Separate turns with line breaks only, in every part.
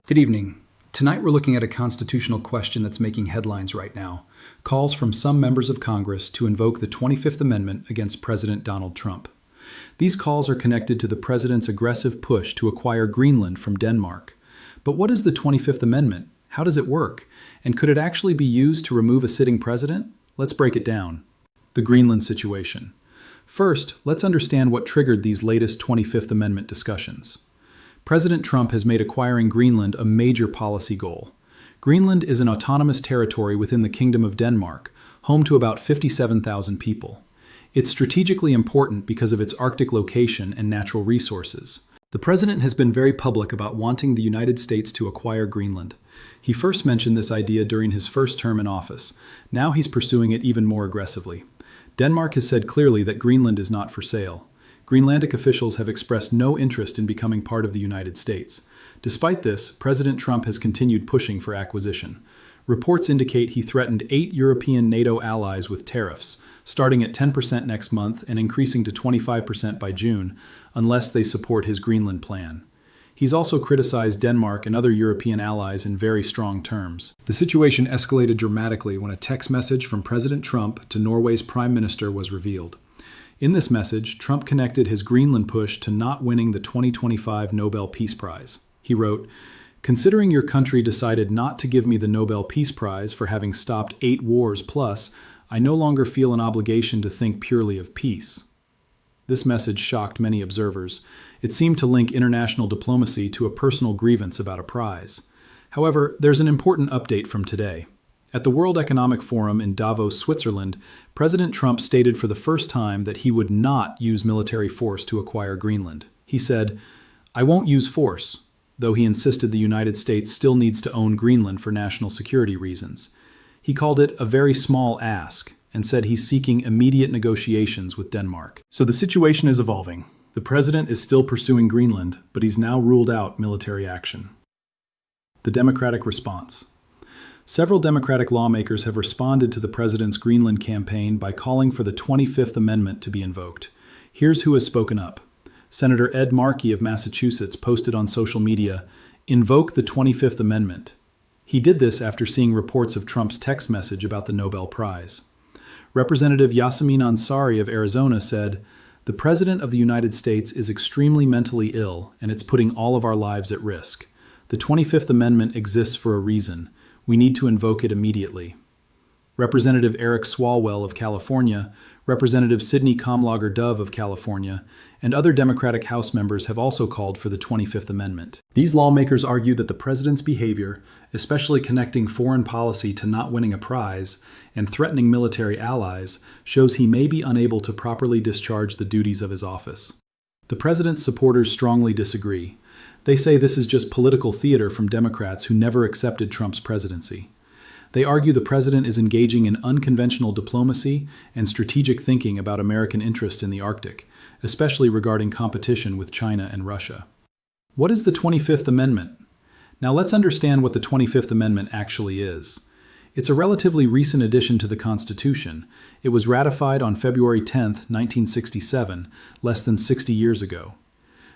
Good evening. Tonight we're looking at a constitutional question that's making headlines right now. Calls from some members of Congress to invoke the 25th Amendment against President Donald Trump. These calls are connected to the president's aggressive push to acquire Greenland from Denmark. But what is the 25th Amendment? How does it work? And could it actually be used to remove a sitting president? Let's break it down. The Greenland situation. First, let's understand what triggered these latest 25th Amendment discussions. President Trump has made acquiring Greenland a major policy goal. Greenland is an autonomous territory within the Kingdom of Denmark, home to about 57,000 people. It's strategically important because of its Arctic location and natural resources. The president has been very public about wanting the United States to acquire Greenland. He first mentioned this idea during his first term in office. Now he's pursuing it even more aggressively. Denmark has said clearly that Greenland is not for sale. Greenlandic officials have expressed no interest in becoming part of the United States. Despite this, President Trump has continued pushing for acquisition. Reports indicate he threatened 8 European NATO allies with tariffs, starting at 10% next month and increasing to 25% by June, unless they support his Greenland plan. He's also criticized Denmark and other European allies in very strong terms. The situation escalated dramatically when a text message from President Trump to Norway's Prime Minister was revealed. In this message, Trump connected his Greenland push to not winning the 2025 Nobel Peace Prize. He wrote, "Considering your country decided not to give me the Nobel Peace Prize for having stopped 8 wars plus, I no longer feel an obligation to think purely of peace." This message shocked many observers. It seemed to link international diplomacy to a personal grievance about a prize. However, there's an important update from today. At the World Economic Forum in Davos, Switzerland, President Trump stated for the first time that he would not use military force to acquire Greenland. He said, "I won't use force," though he insisted the United States still needs to own Greenland for national security reasons. He called it a very small ask and said he's seeking immediate negotiations with Denmark. So the situation is evolving. The president is still pursuing Greenland, but he's now ruled out military action. The Democratic response. Several Democratic lawmakers have responded to the president's Greenland campaign by calling for the 25th Amendment to be invoked. Here's who has spoken up. Senator Ed Markey of Massachusetts posted on social media, "Invoke the 25th Amendment." He did this after seeing reports of Trump's text message about the Nobel Prize. Representative Yasamin Ansari of Arizona said, "The President of the United States is extremely mentally ill, and it's putting all of our lives at risk. The 25th Amendment exists for a reason. We need to invoke it immediately." Representative Eric Swalwell of California, Representative Sidney Comlager Dove of California, and other Democratic House members have also called for the 25th Amendment. These lawmakers argue that the president's behavior, especially connecting foreign policy to not winning a prize and threatening military allies, shows he may be unable to properly discharge the duties of his office. The president's supporters strongly disagree. They say this is just political theater from Democrats who never accepted Trump's presidency. They argue the president is engaging in unconventional diplomacy and strategic thinking about American interests in the Arctic, especially regarding competition with China and Russia. What is the 25th Amendment? Now let's understand what the 25th Amendment actually is. It's a relatively recent addition to the Constitution. It was ratified on February 10, 1967, less than 60 years ago.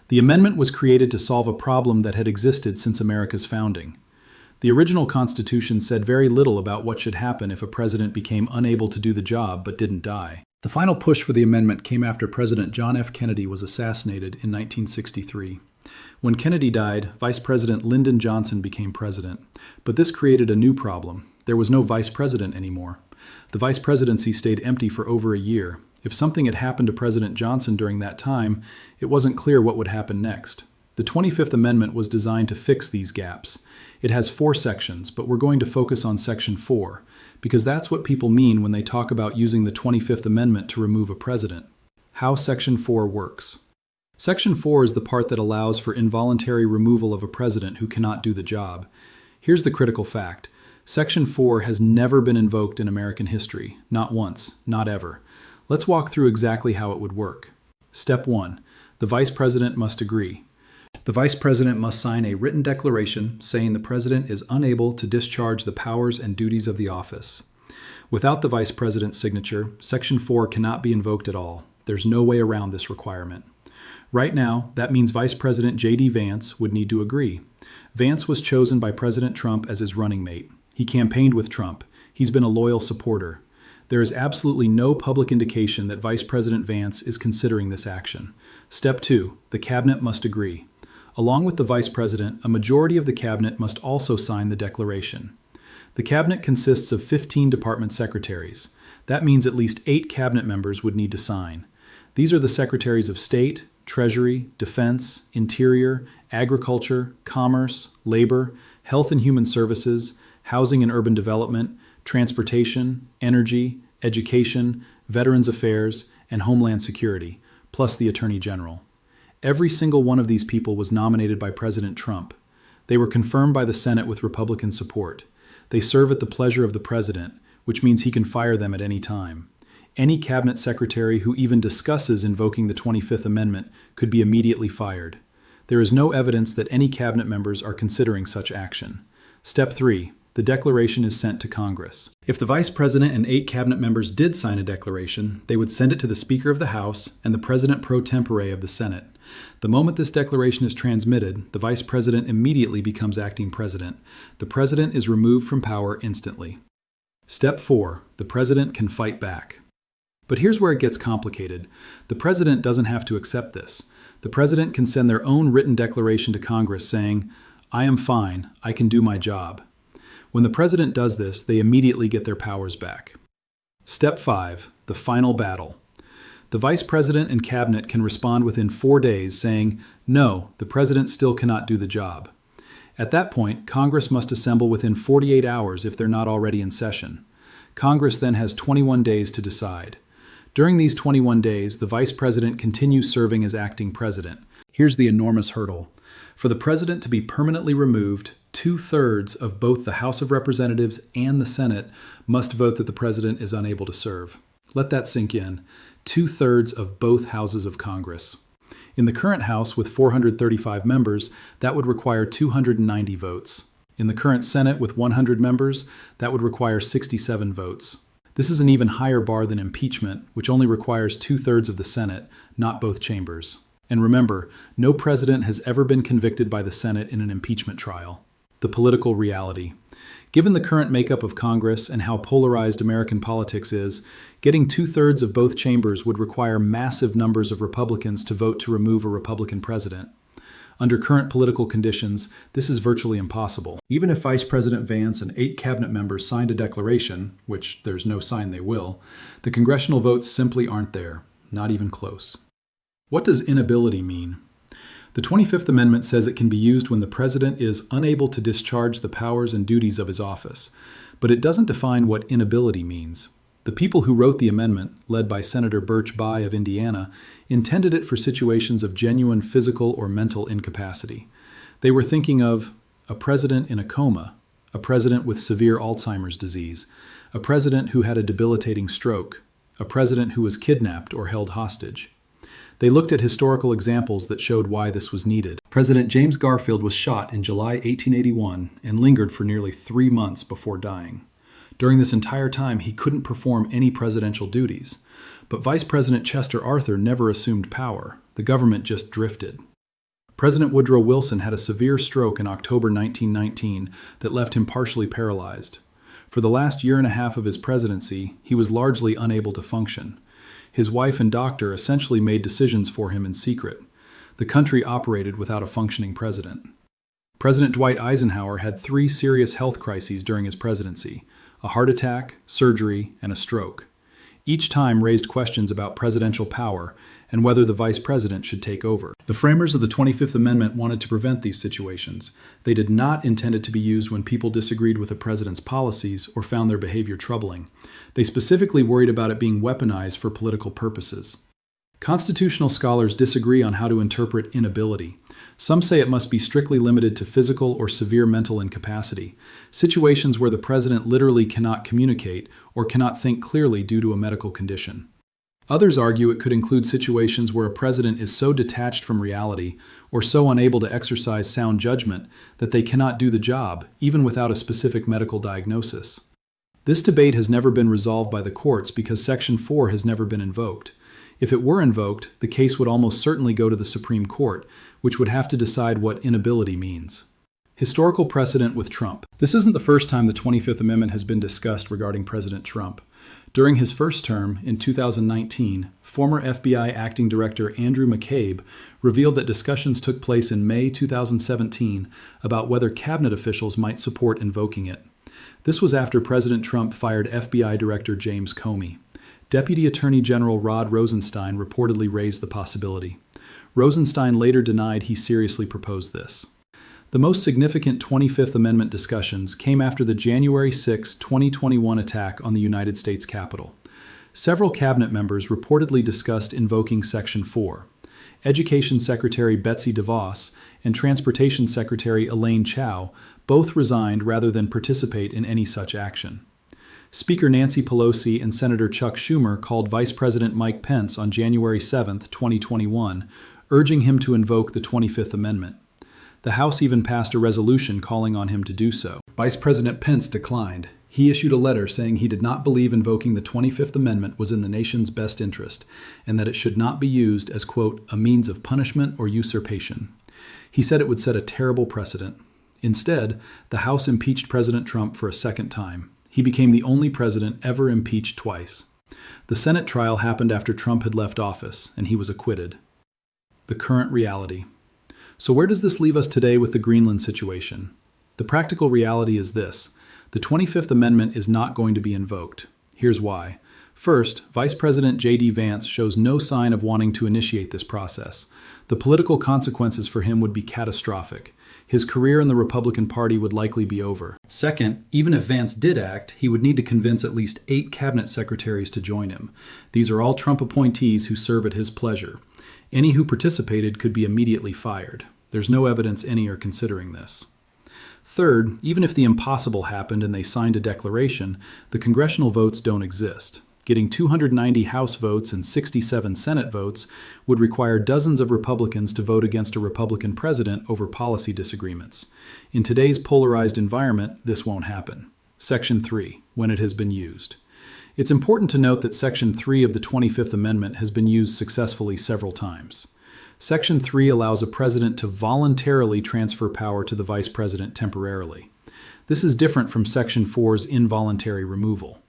The amendment was created to solve a problem that had existed since America's founding. The original Constitution said very little about what should happen if a president became unable to do the job but didn't die. The final push for the amendment came after President John F. Kennedy was assassinated in 1963. When Kennedy died, Vice President Lyndon Johnson became president. But this created a new problem. There was no vice president anymore. The vice presidency stayed empty for over a year. If something had happened to President Johnson during that time, it wasn't clear what would happen next. The 25th Amendment was designed to fix these gaps. It has 4 sections, but we're going to focus on Section 4, because that's what people mean when they talk about using the 25th Amendment to remove a president. How Section 4 works. Section 4 is the part that allows for involuntary removal of a president who cannot do the job. Here's the critical fact. Section 4 has never been invoked in American history. Not once, not ever. Let's walk through exactly how it would work. Step 1. The Vice President must agree. The Vice President must sign a written declaration saying the President is unable to discharge the powers and duties of the office. Without the Vice President's signature, Section 4 cannot be invoked at all. There's no way around this requirement. Right now, that means Vice President JD Vance would need to agree. Vance was chosen by President Trump as his running mate. He campaigned with Trump. He's been a loyal supporter. There is absolutely no public indication that Vice President Vance is considering this action. Step 2. The cabinet must agree. Along with the vice president, a majority of the cabinet must also sign the declaration. The cabinet consists of 15 department secretaries. That means at least 8 cabinet members would need to sign. These are the secretaries of State, Treasury, Defense, Interior, Agriculture, Commerce, Labor, Health and Human Services, Housing and Urban Development, Transportation, Energy, Education, Veterans Affairs, and Homeland Security, plus the Attorney General. Every single one of these people was nominated by President Trump. They were confirmed by the Senate with Republican support. They serve at the pleasure of the President, which means he can fire them at any time. Any cabinet secretary who even discusses invoking the 25th Amendment could be immediately fired. There is no evidence that any cabinet members are considering such action. Step 3. The declaration is sent to Congress. If the Vice President and 8 cabinet members did sign a declaration, they would send it to the Speaker of the House and the President pro tempore of the Senate. The moment this declaration is transmitted, the Vice President immediately becomes acting President. The President is removed from power instantly. Step 4. The President can fight back. But here's where it gets complicated. The President doesn't have to accept this. The President can send their own written declaration to Congress saying, "I am fine, I can do my job." When the President does this, they immediately get their powers back. Step 5. The final battle. The Vice President and Cabinet can respond within 4 days saying, "No, the President still cannot do the job." At that point, Congress must assemble within 48 hours if they're not already in session. Congress then has 21 days to decide. During these 21 days, the Vice President continues serving as acting President. Here's the enormous hurdle. For the President to be permanently removed, 2/3 of both the House of Representatives and the Senate must vote that the President is unable to serve. Let that sink in. 2/3 of both houses of Congress. In the current House, with 435 members, that would require 290 votes. In the current Senate, with 100 members, that would require 67 votes. This is an even higher bar than impeachment, which only requires 2/3 of the Senate, not both chambers. And remember, no president has ever been convicted by the Senate in an impeachment trial. The political reality. Given the current makeup of Congress and how polarized American politics is, getting 2/3 of both chambers would require massive numbers of Republicans to vote to remove a Republican president. Under current political conditions, this is virtually impossible. Even if Vice President Vance and 8 cabinet members signed a declaration, which there's no sign they will, the congressional votes simply aren't there, not even close. What does inability mean? The 25th Amendment says it can be used when the President is unable to discharge the powers and duties of his office, but it doesn't define what inability means. The people who wrote the amendment, led by Senator Birch Bayh of Indiana, intended it for situations of genuine physical or mental incapacity. They were thinking of a president in a coma, a president with severe Alzheimer's disease, a president who had a debilitating stroke, a president who was kidnapped or held hostage. They looked at historical examples that showed why this was needed. President James Garfield was shot in July 1881 and lingered for nearly 3 months before dying. During this entire time, he couldn't perform any presidential duties. But Vice President Chester Arthur never assumed power. The government just drifted. President Woodrow Wilson had a severe stroke in October 1919 that left him partially paralyzed. For the last year and a half of his presidency, he was largely unable to function. His wife and doctor essentially made decisions for him in secret. The country operated without a functioning president. President Dwight Eisenhower had 3 serious health crises during his presidency: a heart attack, surgery, and a stroke. Each time raised questions about presidential power and whether the vice president should take over. The framers of the 25th Amendment wanted to prevent these situations. They did not intend it to be used when people disagreed with the president's policies or found their behavior troubling. They specifically worried about it being weaponized for political purposes. Constitutional scholars disagree on how to interpret inability. Some say it must be strictly limited to physical or severe mental incapacity, situations where the president literally cannot communicate or cannot think clearly due to a medical condition. Others argue it could include situations where a president is so detached from reality or so unable to exercise sound judgment that they cannot do the job, even without a specific medical diagnosis. This debate has never been resolved by the courts because Section 4 has never been invoked. If it were invoked, the case would almost certainly go to the Supreme Court, which would have to decide what inability means. Historical precedent with Trump. This isn't the first time the 25th Amendment has been discussed regarding President Trump. During his first term, in 2019, former FBI Acting Director Andrew McCabe revealed that discussions took place in May 2017 about whether cabinet officials might support invoking it. This was after President Trump fired FBI Director James Comey. Deputy Attorney General Rod Rosenstein reportedly raised the possibility. Rosenstein later denied he seriously proposed this. The most significant 25th Amendment discussions came after the January 6, 2021 attack on the United States Capitol. Several cabinet members reportedly discussed invoking Section 4. Education Secretary Betsy DeVos and Transportation Secretary Elaine Chao both resigned rather than participate in any such action. Speaker Nancy Pelosi and Senator Chuck Schumer called Vice President Mike Pence on January 7, 2021, urging him to invoke the 25th Amendment. The House even passed a resolution calling on him to do so. Vice President Pence declined. He issued a letter saying he did not believe invoking the 25th Amendment was in the nation's best interest, and that it should not be used as, quote, a means of punishment or usurpation. He said it would set a terrible precedent. Instead, the House impeached President Trump for a second time. He became the only president ever impeached twice. The Senate trial happened after Trump had left office, and he was acquitted. The current reality. So where does this leave us today with the Greenland situation? The practical reality is this. The 25th Amendment is not going to be invoked. Here's why. First, Vice President JD Vance shows no sign of wanting to initiate this process. The political consequences for him would be catastrophic. His career in the Republican Party would likely be over. Second, even if Vance did act, he would need to convince at least 8 cabinet secretaries to join him. These are all Trump appointees who serve at his pleasure. Any who participated could be immediately fired. There's no evidence any are considering this. Third, even if the impossible happened and they signed a declaration, the congressional votes don't exist. Getting 290 House votes and 67 Senate votes would require dozens of Republicans to vote against a Republican president over policy disagreements. In today's polarized environment, this won't happen. Section 3, when it has been used. It's important to note that Section 3 of the 25th Amendment has been used successfully several times. Section 3 allows a president to voluntarily transfer power to the vice president temporarily. This is different from Section 4's involuntary removal.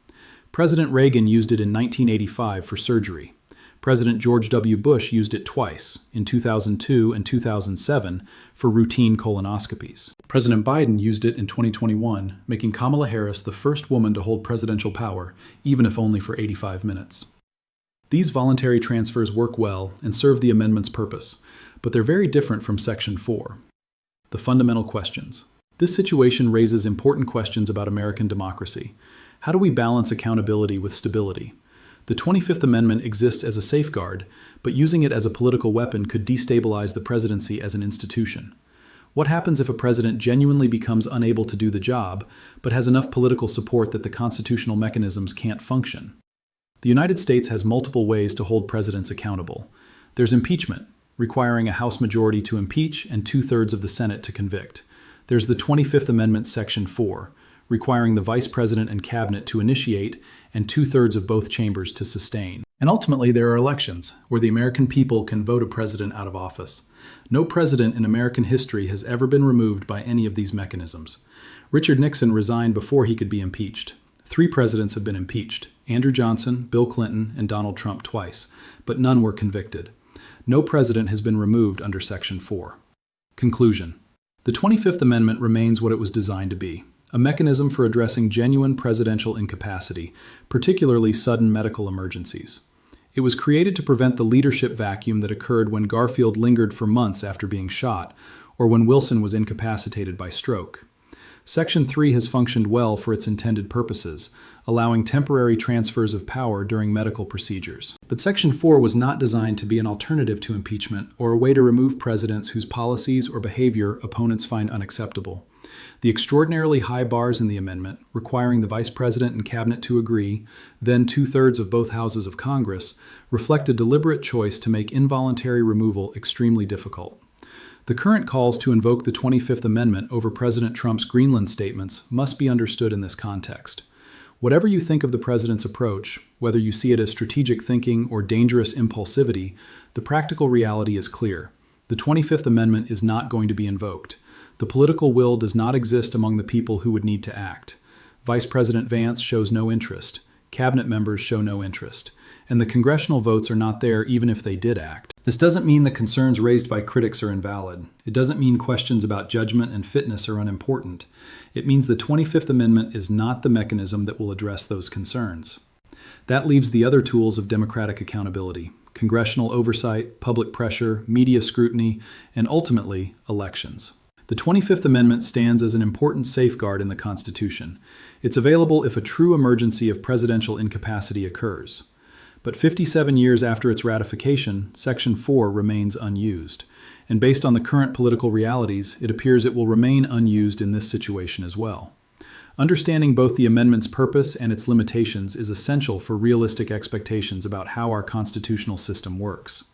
President Reagan used it in 1985 for surgery. President George W. Bush used it twice, in 2002 and 2007, for routine colonoscopies. President Biden used it in 2021, making Kamala Harris the first woman to hold presidential power, even if only for 85 minutes. These voluntary transfers work well and serve the amendment's purpose, but they're very different from Section 4. The fundamental questions. This situation raises important questions about American democracy. How do we balance accountability with stability? The 25th Amendment exists as a safeguard, but using it as a political weapon could destabilize the presidency as an institution. What happens if a president genuinely becomes unable to do the job, but has enough political support that the constitutional mechanisms can't function? The United States has multiple ways to hold presidents accountable. There's impeachment, requiring a House majority to impeach and 2/3 of the Senate to convict. There's the 25th Amendment Section 4, requiring the vice president and cabinet to initiate and 2/3 of both chambers to sustain. And ultimately, there are elections, where the American people can vote a president out of office. No president in American history has ever been removed by any of these mechanisms. Richard Nixon resigned before he could be impeached. 3 presidents have been impeached: Andrew Johnson, Bill Clinton, and Donald Trump twice, but none were convicted. No president has been removed under Section 4. Conclusion. The 25th Amendment remains what it was designed to be, a mechanism for addressing genuine presidential incapacity, particularly sudden medical emergencies. It was created to prevent the leadership vacuum that occurred when Garfield lingered for months after being shot, or when Wilson was incapacitated by stroke. Section 3 has functioned well for its intended purposes, allowing temporary transfers of power during medical procedures. But Section 4 was not designed to be an alternative to impeachment or a way to remove presidents whose policies or behavior opponents find unacceptable. The extraordinarily high bars in the amendment, requiring the vice president and cabinet to agree, then 2/3 of both houses of Congress, reflect a deliberate choice to make involuntary removal extremely difficult. The current calls to invoke the 25th Amendment over President Trump's Greenland statements must be understood in this context. Whatever you think of the president's approach, whether you see it as strategic thinking or dangerous impulsivity, the practical reality is clear. The 25th Amendment is not going to be invoked. The political will does not exist among the people who would need to act. Vice President Vance shows no interest. Cabinet members show no interest. And the congressional votes are not there even if they did act. This doesn't mean the concerns raised by critics are invalid. It doesn't mean questions about judgment and fitness are unimportant. It means the 25th Amendment is not the mechanism that will address those concerns. That leaves the other tools of democratic accountability: congressional oversight, public pressure, media scrutiny, and ultimately, elections. The 25th Amendment stands as an important safeguard in the Constitution. It's available if a true emergency of presidential incapacity occurs. But 57 years after its ratification, Section 4 remains unused. And based on the current political realities, it appears it will remain unused in this situation as well. Understanding both the amendment's purpose and its limitations is essential for realistic expectations about how our constitutional system works.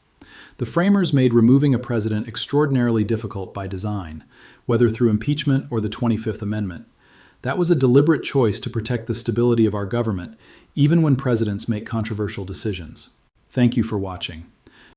The framers made removing a president extraordinarily difficult by design, whether through impeachment or the 25th Amendment. That was a deliberate choice to protect the stability of our government, even when presidents make controversial decisions. Thank you for watching.